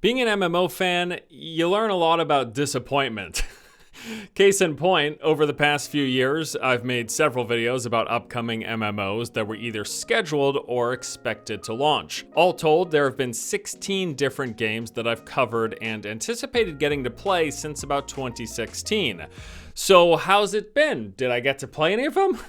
Being an MMO fan, you learn a lot about disappointment. Case in point, over the past few years, I've made several videos about upcoming MMOs that were either scheduled or expected to launch. All told, there have been 16 different games that I've covered and anticipated getting to play since about 2016. So how's it been? Did I get to play any of them?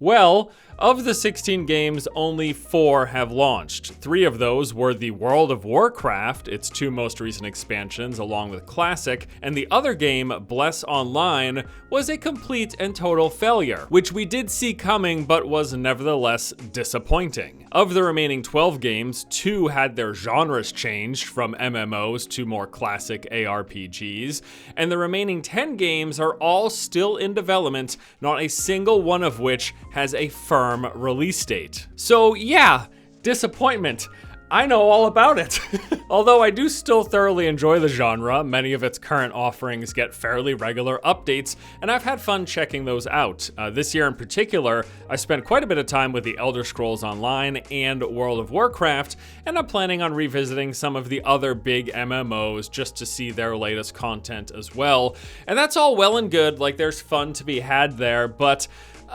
Well, of the 16 games, only 4 have launched. 3 of those were the World of Warcraft, its 2 most recent expansions, along with Classic, and the other game, Bless Online, was a complete and total failure, which we did see coming but was nevertheless disappointing. Of the remaining 12 games, 2 had their genres changed from MMOs to more classic ARPGs, and the remaining 10 games are all still in development, not a single one of which has a firm release date. So yeah, disappointment. I know all about it. Although I do still thoroughly enjoy the genre, many of its current offerings get fairly regular updates, and I've had fun checking those out. This year in particular, I spent quite a bit of time with the Elder Scrolls Online and World of Warcraft, and I'm planning on revisiting some of the other big MMOs just to see their latest content as well. And that's all well and good, like there's fun to be had there, but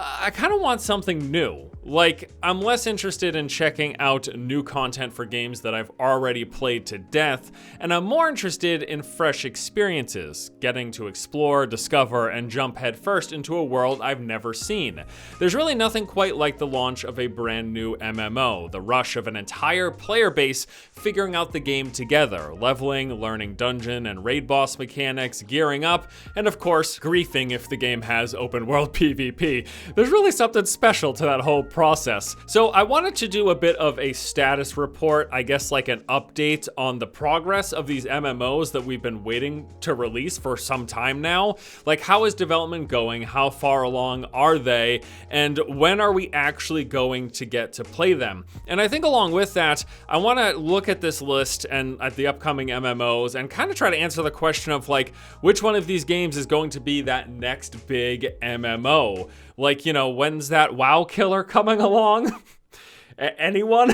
I kind of want something new. Like, I'm less interested in checking out new content for games that I've already played to death, and I'm more interested in fresh experiences, getting to explore, discover, and jump headfirst into a world I've never seen. There's really nothing quite like the launch of a brand new MMO, the rush of an entire player base figuring out the game together, leveling, learning dungeon and raid boss mechanics, gearing up, and of course, griefing if the game has open world PvP. There's really something special to that whole process. So I wanted to do a bit of a status report, I guess like an update on the progress of these MMOs that we've been waiting to release for some time now. Like, how is development going? How far along are they? And when are we actually going to get to play them? And I think along with that, I want to look at this list and at the upcoming MMOs and kind of try to answer the question of like, which one of these games is going to be that next big MMO? Like, you know, when's that WoW killer coming along? Anyone?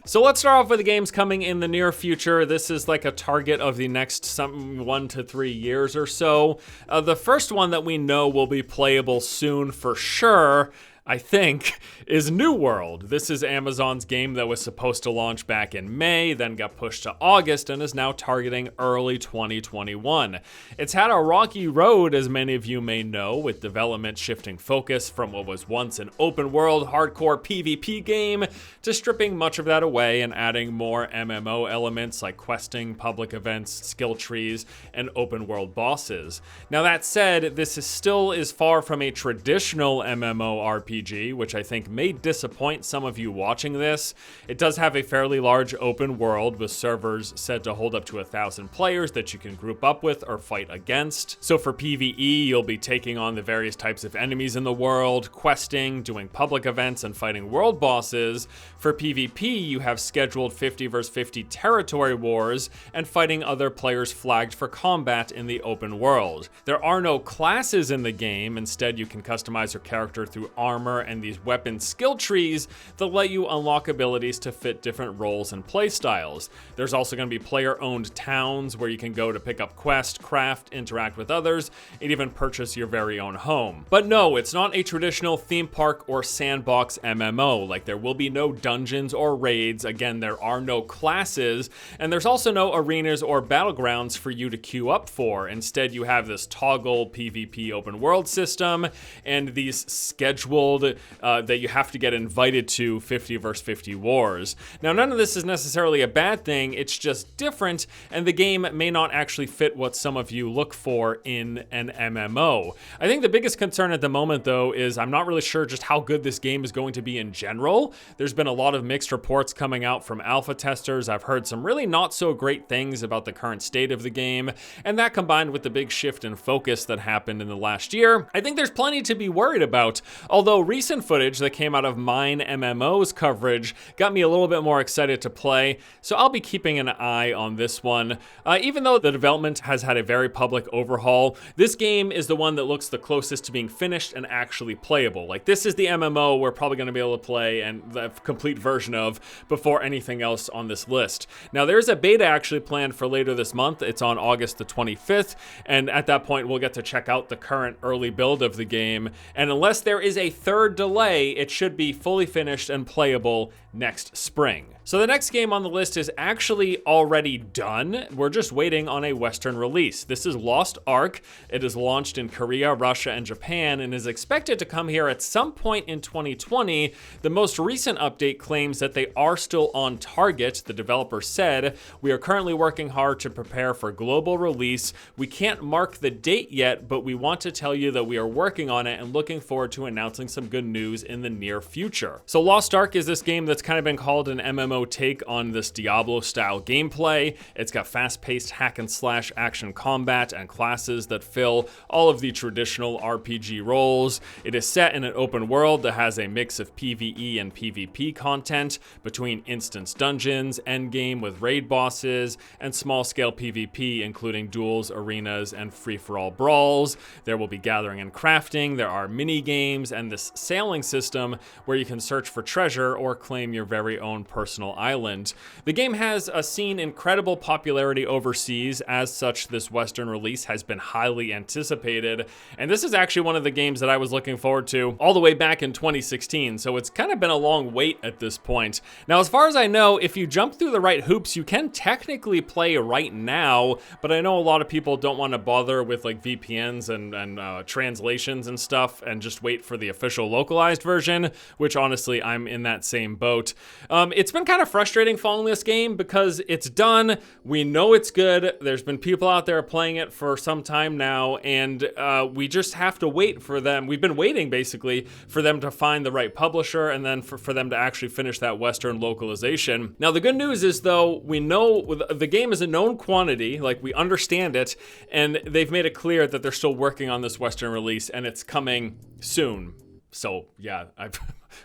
So let's start off with the games coming in the near future. This is like a target of the next 1 to 3 years or so. The first one that we know will be playable soon for sure, I think, is New World. This is Amazon's game that was supposed to launch back in May, then got pushed to August, and is now targeting early 2021. It's had a rocky road, as many of you may know, with development shifting focus from what was once an open world hardcore PvP game to stripping much of that away and adding more MMO elements like questing, public events, skill trees, and open world bosses. Now that said, this is still far from a traditional MMORPG, which I think may disappoint some of you watching this. It does have a fairly large open world with servers said to hold up to 1,000 players that you can group up with or fight against. So for PvE, you'll be taking on the various types of enemies in the world, questing, doing public events, and fighting world bosses. For PvP, you have scheduled 50 vs 50 territory wars and fighting other players flagged for combat in the open world. There are no classes in the game. Instead, you can customize your character through armor and these weapon skill trees that let you unlock abilities to fit different roles and playstyles. There's also going to be player-owned towns where you can go to pick up quests, craft, interact with others, and even purchase your very own home. But no, it's not a traditional theme park or sandbox MMO. Like, there will be no dungeons or raids. Again, there are no classes, and there's also no arenas or battlegrounds for you to queue up for. Instead, you have this toggle PvP open world system and these scheduled that you have to get invited to 50 vs 50 wars. Now, none of this is necessarily a bad thing, it's just different, and the game may not actually fit what some of you look for in an MMO. I think the biggest concern at the moment, though, is I'm not really sure just how good this game is going to be in general. There's been a lot of mixed reports coming out from alpha testers. I've heard some really not so great things about the current state of the game, and that combined with the big shift in focus that happened in the last year, I think there's plenty to be worried about. Although recent footage that came out of Mine MMO's coverage got me a little bit more excited to play, so I'll be keeping an eye on this one. Even though the development has had a very public overhaul, this game is the one that looks the closest to being finished and actually playable. Like, this is the MMO we're probably going to be able to play and the complete version of before anything else on this list. Now, there's a beta actually planned for later this month. It's on August the 25th, and at that point we'll get to check out the current early build of the game, and unless there is a third delay, it should be fully finished and playable next spring. So the next game on the list is actually already done. We're just waiting on a Western release. This is Lost Ark. It is launched in Korea, Russia, and Japan, and is expected to come here at some point in 2020. The most recent update claims that they are still on target. The developer said, "We are currently working hard to prepare for global release. We can't mark the date yet, but we want to tell you that we are working on it and looking forward to announcing some good news in the near future." So Lost Ark is this game that's kind of been called an MMO take on this Diablo-style gameplay. It's got fast-paced hack-and-slash action combat and classes that fill all of the traditional RPG roles. It is set in an open world that has a mix of PvE and PvP content between instance dungeons, endgame with raid bosses, and small-scale PvP, including duels, arenas, and free-for-all brawls. There will be gathering and crafting, there are mini-games, and this sailing system where you can search for treasure or claim your very own personal island. The game has seen incredible popularity overseas. As such, this Western release has been highly anticipated, and this is actually one of the games that I was looking forward to all the way back in 2016, so it's kind of been a long wait at this point. Now, as far as I know, if you jump through the right hoops, you can technically play right now, but I know a lot of people don't want to bother with like VPNs and translations and stuff and just wait for the official localized version, which honestly, I'm in that same boat. It's been kind of frustrating following this game because it's done. We know it's good. There's been people out there playing it for some time now, and we just have to wait for them. We've been waiting basically for them to find the right publisher and then for them to actually finish that Western localization. Now, the good news is though, we know the game is a known quantity, like we understand it, and they've made it clear that they're still working on this Western release and it's coming soon. So yeah,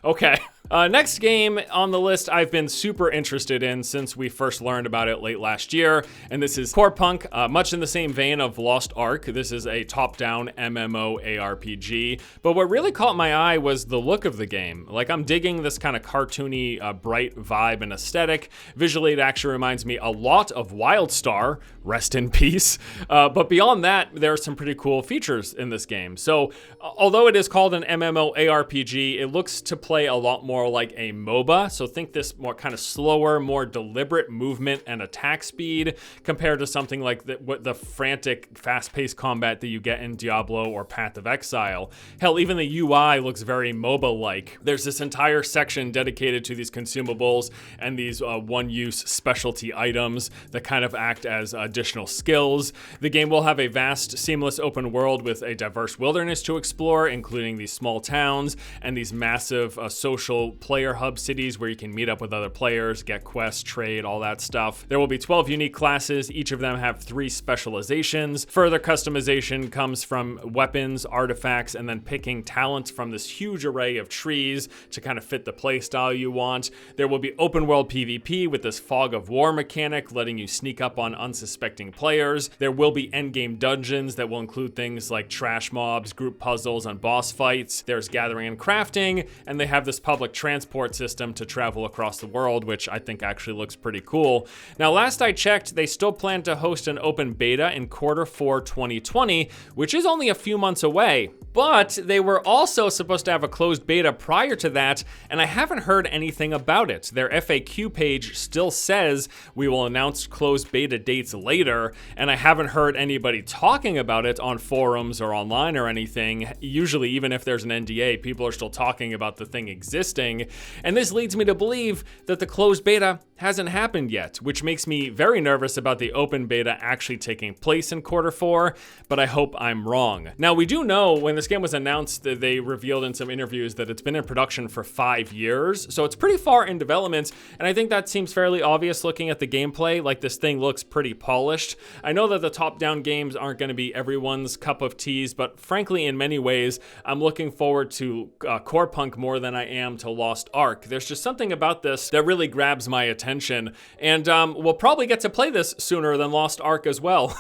okay. Next game on the list I've been super interested in since we first learned about it late last year, and this is Corepunk, much in the same vein of Lost Ark. This is a top-down MMORPG, but what really caught my eye was the look of the game. Like, I'm digging this kind of cartoony, bright vibe and aesthetic. Visually, it actually reminds me a lot of WildStar, rest in peace. But beyond that, there are some pretty cool features in this game. So, although it is called an MMORPG, it looks to play a lot more like a MOBA, so think this more kind of slower, more deliberate movement and attack speed compared to something like the frantic, fast-paced combat that you get in Diablo or Path of Exile. Hell, even the UI looks very MOBA-like. There's this entire section dedicated to these consumables and these one-use specialty items that kind of act as additional skills. The game will have a vast, seamless open world with a diverse wilderness to explore, including these small towns and these massive social player hub cities where you can meet up with other players, get quests, trade, all that stuff. There will be 12 unique classes. Each of them have 3 specializations. Further customization comes from weapons, artifacts, and then picking talents from this huge array of trees to kind of fit the playstyle you want. There will be open world PvP with this fog of war mechanic, letting you sneak up on unsuspecting players. There will be endgame dungeons that will include things like trash mobs, group puzzles, and boss fights. There's gathering and crafting, and they have this public transport system to travel across the world, which I think actually looks pretty cool. Now, last I checked, they still plan to host an open beta in Q4 2020, which is only a few months away. But they were also supposed to have a closed beta prior to that, and I haven't heard anything about it. Their FAQ page still says we will announce closed beta dates later, and I haven't heard anybody talking about it on forums or online or anything. Usually, even if there's an NDA, people are still talking about the thing existing, and this leads me to believe that the closed beta hasn't happened yet, which makes me very nervous about the open beta actually taking place in Q4, but I hope I'm wrong. Now, we do know when this game was announced that they revealed in some interviews that it's been in production for 5 years, so it's pretty far in development, and I think that seems fairly obvious looking at the gameplay. Like, this thing looks pretty polished. I know that the top-down games aren't going to be everyone's cup of teas, but frankly, in many ways, I'm looking forward to Corepunk more than I am to Lost Ark. There's just something about this that really grabs my attention. And we'll probably get to play this sooner than Lost Ark as well.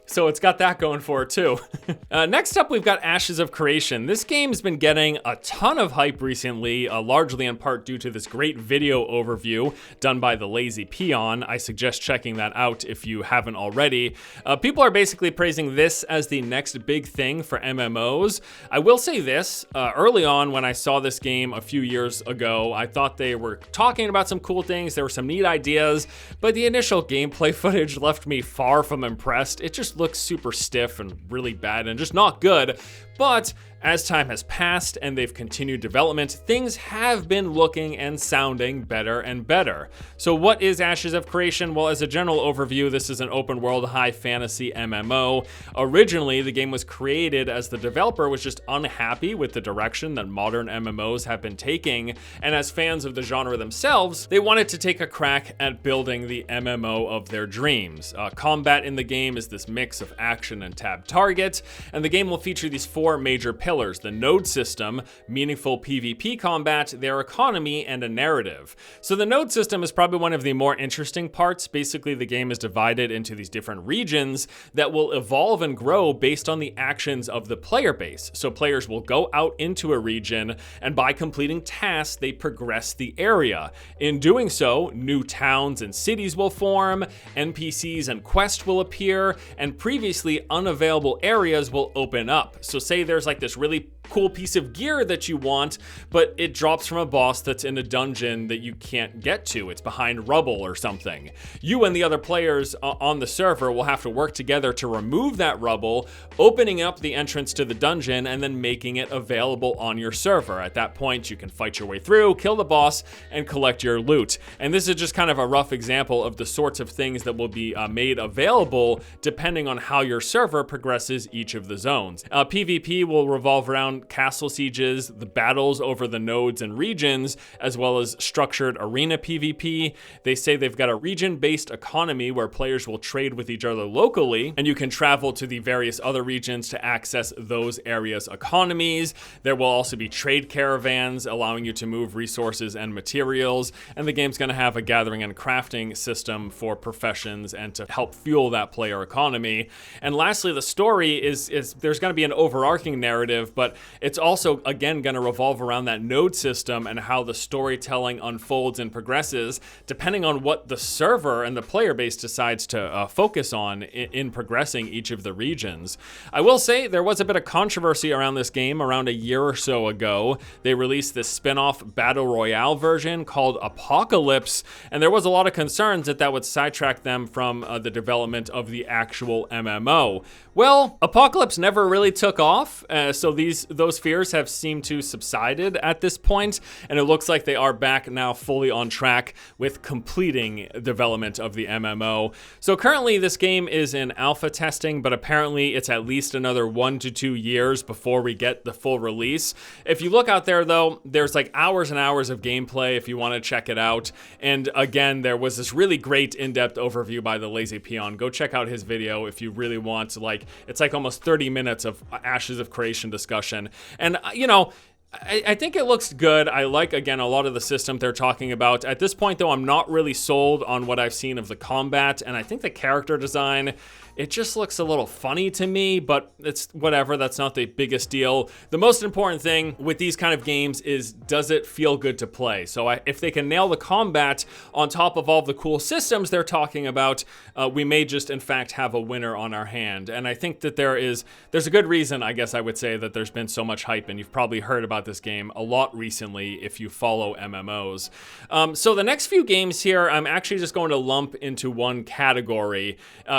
So it's got that going for it too. Next up, we've got Ashes of Creation. This game's been getting a ton of hype recently, largely in part due to this great video overview done by the Lazy Peon. I suggest checking that out if you haven't already. People are basically praising this as the next big thing for MMOs. I will say this, early on when I saw this game a few years ago, I thought they were talking about some cool things, there were some neat ideas, but the initial gameplay footage left me far from impressed. It just looks super stiff and really bad and just not good. But as time has passed and they've continued development, things have been looking and sounding better and better. So what is Ashes of Creation? Well, as a general overview, this is an open world high fantasy MMO. Originally, the game was created as the developer was just unhappy with the direction that modern MMOs have been taking, and as fans of the genre themselves, they wanted to take a crack at building the MMO of their dreams. Combat in the game is this mix of action and tab target, and the game will feature these 4 major pillars: the node system, meaningful PvP combat, their economy, and a narrative. So the node system is probably one of the more interesting parts. Basically, the game is divided into these different regions that will evolve and grow based on the actions of the player base. So players will go out into a region, and by completing tasks, they progress the area. In doing so, new towns and cities will form, NPCs and quests will appear, and previously unavailable areas will open up. So say there's like this really cool piece of gear that you want, but it drops from a boss that's in a dungeon that you can't get to. It's behind rubble or something. You and the other players on the server will have to work together to remove that rubble, opening up the entrance to the dungeon and then making it available on your server. At that point, you can fight your way through, kill the boss, and collect your loot. And this is just kind of a rough example of the sorts of things that will be made available depending on how your server progresses each of the zones. PvP will revolve around castle sieges, the battles over the nodes and regions, as well as structured arena PvP. They say they've got a region-based economy where players will trade with each other locally, and you can travel to the various other regions to access those areas' economies. There will also be trade caravans, allowing you to move resources and materials, and the game's going to have a gathering and crafting system for professions and to help fuel that player economy. And lastly, the story is there's going to be an overarching narrative, but it's also, again, going to revolve around that node system and how the storytelling unfolds and progresses depending on what the server and the player base decides to focus on in progressing each of the regions. I will say there was a bit of controversy around this game around a year or so ago. They released this spin-off Battle Royale version called Apocalypse, and there was a lot of concerns that would sidetrack them from the development of the actual MMO. Well, Apocalypse never really took off, so those fears have seemed to subsided at this point, and it looks like they are back now fully on track with completing development of the MMO. So currently this game is in alpha testing, but apparently it's at least another 1 to 2 years before we get the full release. If you look out there though, there's like hours and hours of gameplay if you want to check it out. And again, there was this really great in-depth overview by the Lazy Peon. Go check out his video if you really want to, it's like almost 30 minutes of Ashes of Creation discussion. And, you know, I think it looks good. I like, again, a lot of the system they're talking about. At this point, though, I'm not really sold on what I've seen of the combat, and I think the character design, it just looks a little funny to me, but it's whatever. That's not the biggest deal. The most important thing with these kind of games is, does it feel good to play? So if they can nail the combat on top of all the cool systems they're talking about, we may just, in fact, have a winner on our hand. And I think that there's a good reason, I guess I would say, that there's been so much hype, and you've probably heard about about this game a lot recently if you follow MMOs. So the next few games here, I'm actually just going to lump into one category.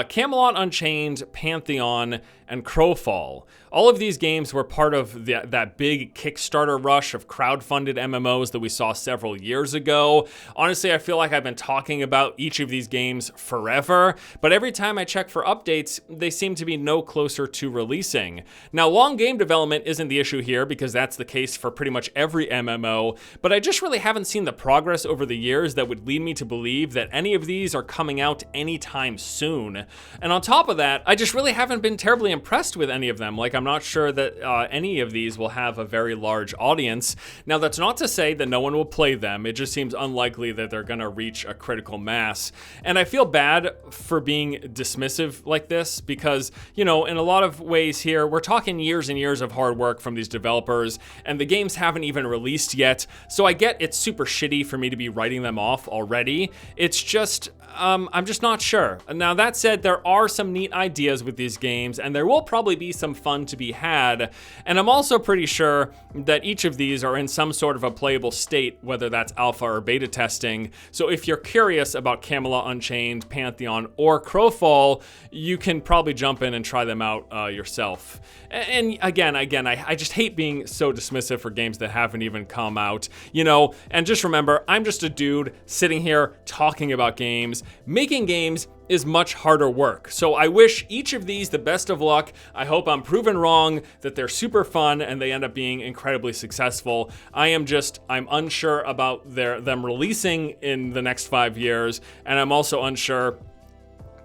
Camelot Unchained, Pantheon, and Crowfall. All of these games were part of that big Kickstarter rush of crowdfunded MMOs that we saw several years ago. Honestly, I feel like I've been talking about each of these games forever, but every time I check for updates, they seem to be no closer to releasing. Now, long game development isn't the issue here because that's the case for pretty much every MMO, but I just really haven't seen the progress over the years that would lead me to believe that any of these are coming out anytime soon. And on top of that, I just really haven't been terribly impressed with any of them. Like, I'm not sure that any of these will have a very large audience. Now, that's not to say that no one will play them. It just seems unlikely that they're gonna reach a critical mass. And I feel bad for being dismissive like this because, you know, in a lot of ways here, we're talking years and years of hard work from these developers, and the games haven't even released yet. So I get it's super shitty for me to be writing them off already. It's just, I'm just not sure. Now, that said, there are some neat ideas with these games, and there will probably be some fun to be had. And I'm also pretty sure that each of these are in some sort of a playable state, whether that's alpha or beta testing. So if you're curious about Camelot Unchained, Pantheon, or Crowfall, you can probably jump in and try them out yourself. And again, I just hate being so dismissive for games that haven't even come out, you know. And just remember, I'm just a dude sitting here talking about games. Making games is much harder work. So I wish each of these the best of luck. I hope I'm proven wrong, that they're super fun and they end up being incredibly successful. I'm unsure about them releasing in the next 5 years, and I'm also unsure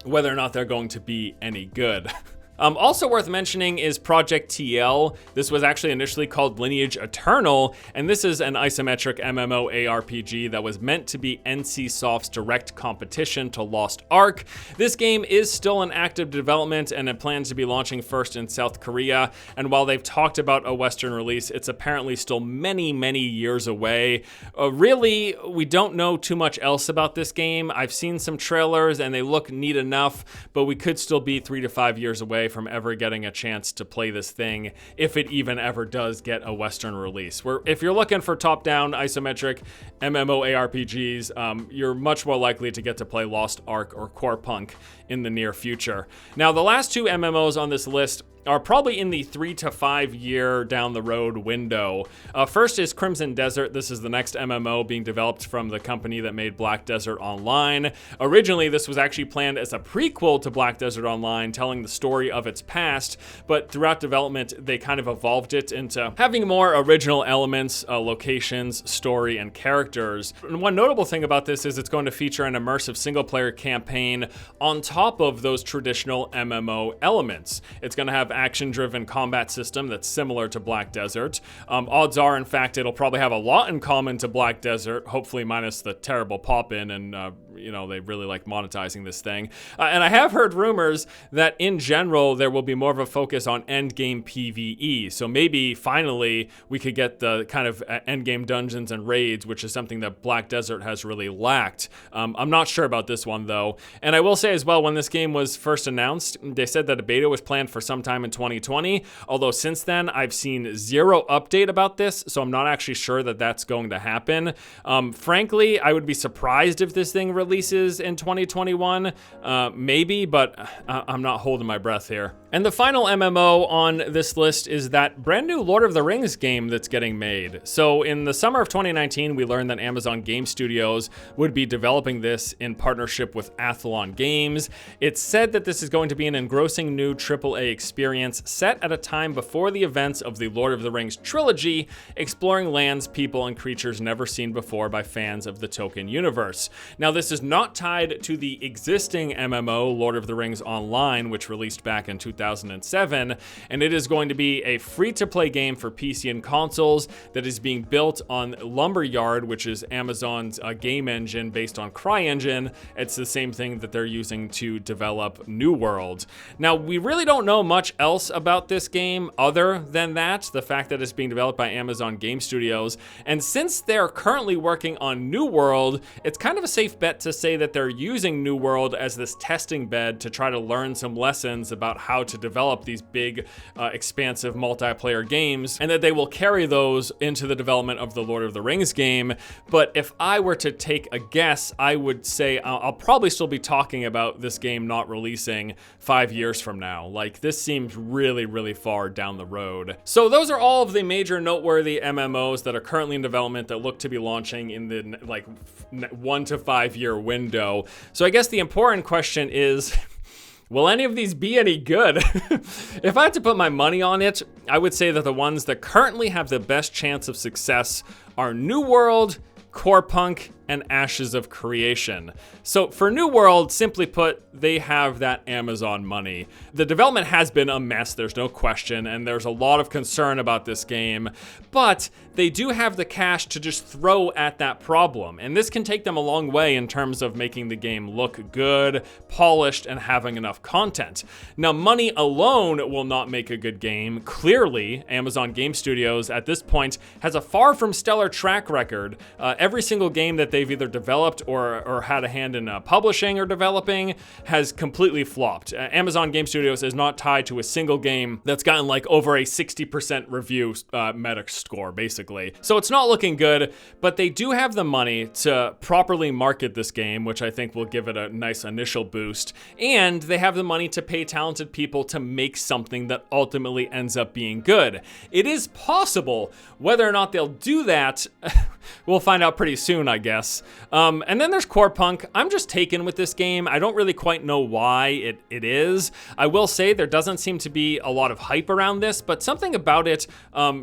whether or not they're going to be any good. Also worth mentioning is Project TL. This was actually initially called Lineage Eternal, and this is an isometric MMORPG that was meant to be NCSoft's direct competition to Lost Ark. This game is still in active development, and it plans to be launching first in South Korea, and while they've talked about a Western release, it's apparently still many, many years away. Really, we don't know too much else about this game. I've seen some trailers, and they look neat enough, but we could still be 3 to 5 years away from ever getting a chance to play this thing, if it even ever does get a Western release. If you're looking for top-down isometric MMORPGs, you're much more likely to get to play Lost Ark or Corepunk in the near future. Now, the last 2 MMOs on this list are probably in the 3 to 5 year down the road window. First is Crimson Desert. This is the next MMO being developed from the company that made Black Desert Online. Originally, this was actually planned as a prequel to Black Desert Online, telling the story of its past, but throughout development, they kind of evolved it into having more original elements, locations, story, and characters. And one notable thing about this is it's going to feature an immersive single-player campaign on top of those traditional MMO elements. It's going to have action-driven combat system that's similar to Black Desert. Odds are, in fact, it'll probably have a lot in common to Black Desert, hopefully minus the terrible pop-in, and they really like monetizing this thing. And I have heard rumors that in general there will be more of a focus on endgame PvE. So maybe finally we could get the kind of endgame dungeons and raids, which is something that Black Desert has really lacked. I'm not sure about this one though. And I will say as well, when this game was first announced, they said that a beta was planned for some time in 2020, although since then I've seen zero update about this, so I'm not actually sure that that's going to happen. Frankly, I would be surprised if this thing releases in 2021, maybe, but I'm not holding my breath here. And the final MMO on this list is that brand new Lord of the Rings game that's getting made. So in the summer of 2019, we learned that Amazon Game Studios would be developing this in partnership with Athlon Games. It's said that this is going to be an engrossing new AAA experience set at a time before the events of the Lord of the Rings trilogy, exploring lands, people, and creatures never seen before by fans of the Tolkien universe. Now, this is not tied to the existing MMO, Lord of the Rings Online, which released back in 2007, and it is going to be a free-to-play game for PC and consoles that is being built on Lumberyard, which is Amazon's game engine based on CryEngine. It's the same thing that they're using to develop New World. Now, we really don't know much else about this game other than that, the fact that it's being developed by Amazon Game Studios, and since they're currently working on New World, it's kind of a safe bet yet to say that they're using New World as this testing bed to try to learn some lessons about how to develop these big, expansive multiplayer games, and that they will carry those into the development of the Lord of the Rings game. But if I were to take a guess, I would say I'll probably still be talking about this game not releasing 5 years from now. Like, this seems really, really far down the road. So those are all of the major noteworthy MMOs that are currently in development that look to be launching in the 1 to 5 year window. So I guess the important question is, will any of these be any good? If I had to put my money on it, I would say that the ones that currently have the best chance of success are New World, Corepunk, and Ashes of Creation. So for New World, simply put, they have that Amazon money. The development has been a mess, there's no question, and there's a lot of concern about this game, but they do have the cash to just throw at that problem, and this can take them a long way in terms of making the game look good, polished, and having enough content. Now, money alone will not make a good game. Clearly, Amazon Game Studios at this point has a far from stellar track record. Every single game that they've either developed or had a hand in publishing or developing has completely flopped. Amazon Game Studios is not tied to a single game that's gotten like over a 60% review meta score, basically. So it's not looking good, but they do have the money to properly market this game, which I think will give it a nice initial boost. And they have the money to pay talented people to make something that ultimately ends up being good. It is possible. Whether or not they'll do that, we'll find out pretty soon, I guess. And then there's Corepunk. I'm just taken with this game. I don't really quite know why it is. I will say there doesn't seem to be a lot of hype around this, but something about it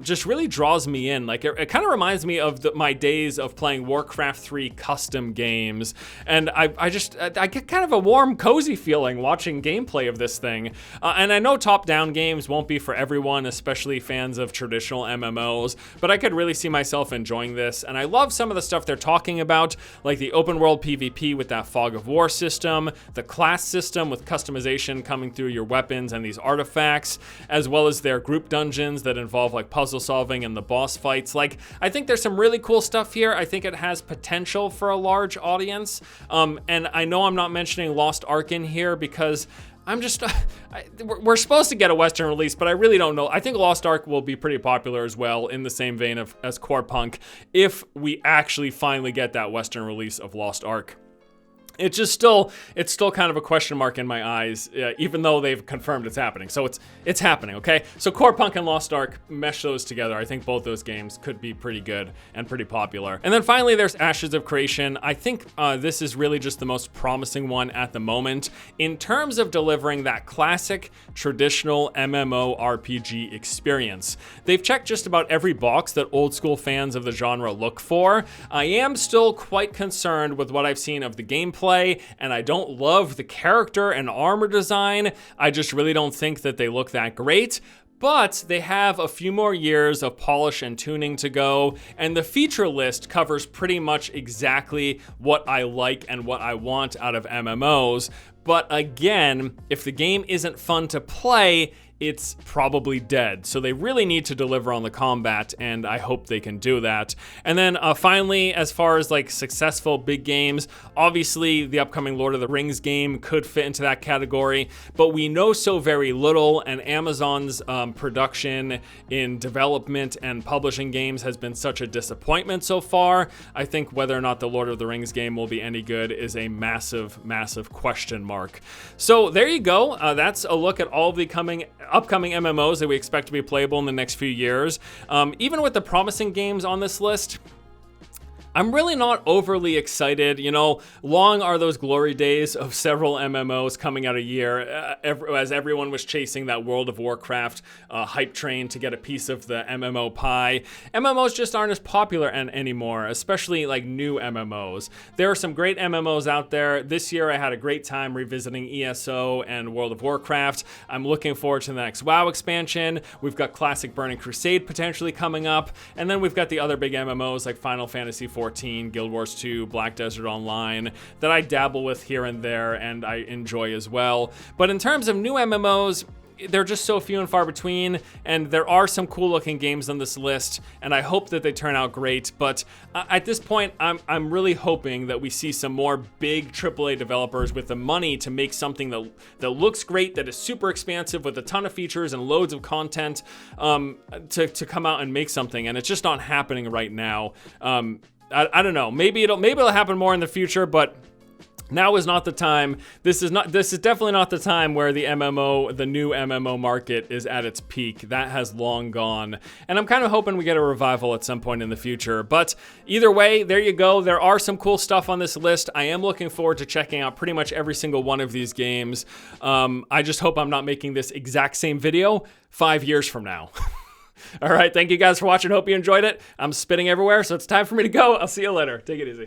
just really draws me in. Like, it kind of reminds me of my days of playing Warcraft 3 custom games, and I get kind of a warm, cozy feeling watching gameplay of this thing. And I know top-down games won't be for everyone, especially fans of traditional MMOs, but I could really see myself enjoying this, and I love some of the stuff they're talking about, like the open world PvP with that Fog of War system, the class system with customization coming through your weapons and these artifacts, as well as their group dungeons that involve like puzzle solving and the boss fights. Like, I think there's some really cool stuff here. I think it has potential for a large audience. And I know I'm not mentioning Lost Ark in here because we're supposed to get a Western release, but I really don't know. I think Lost Ark will be pretty popular as well, in the same vein as Corepunk, if we actually finally get that Western release of Lost Ark. It's still kind of a question mark in my eyes, even though they've confirmed it's happening. So it's happening, okay? So Corepunk and Lost Ark, mesh those together. I think both those games could be pretty good and pretty popular. And then finally, there's Ashes of Creation. I think this is really just the most promising one at the moment in terms of delivering that classic, traditional MMORPG experience. They've checked just about every box that old school fans of the genre look for. I am still quite concerned with what I've seen of the gameplay, and I don't love the character and armor design. I just really don't think that they look that great. But they have a few more years of polish and tuning to go, and the feature list covers pretty much exactly what I like and what I want out of MMOs. But again, if the game isn't fun to play, it's probably dead. So they really need to deliver on the combat, and I hope they can do that. And then finally, as far as like successful big games, obviously the upcoming Lord of the Rings game could fit into that category, but we know so very little, and Amazon's production in development and publishing games has been such a disappointment so far. I think whether or not the Lord of the Rings game will be any good is a massive, massive question mark. So there you go. That's a look at all of the upcoming MMOs that we expect to be playable in the next few years. Even with the promising games on this list, I'm really not overly excited. You know, long are those glory days of several MMOs coming out a year, as everyone was chasing that World of Warcraft hype train to get a piece of the MMO pie. MMOs just aren't as popular anymore, especially like new MMOs. There are some great MMOs out there. This year I had a great time revisiting ESO and World of Warcraft. I'm looking forward to the next WoW expansion. We've got classic Burning Crusade potentially coming up, and then we've got the other big MMOs like Final Fantasy XIV, Guild Wars 2, Black Desert Online, that I dabble with here and there and I enjoy as well. But in terms of new MMOs, they're just so few and far between, and there are some cool looking games on this list, and I hope that they turn out great. But at this point, I'm really hoping that we see some more big AAA developers with the money to make something that looks great, that is super expansive with a ton of features and loads of content, to come out and make something, and it's just not happening right now. I don't know. Maybe it'll happen more in the future, but now is not the time. This is definitely not the time where the new MMO market is at its peak. That has long gone. And I'm kind of hoping we get a revival at some point in the future. But either way, there you go. There are some cool stuff on this list. I am looking forward to checking out pretty much every single one of these games. I just hope I'm not making this exact same video 5 years from now. All right, thank you guys for watching. Hope you enjoyed it. I'm spitting everywhere, so it's time for me to go. I'll see you later. Take it easy.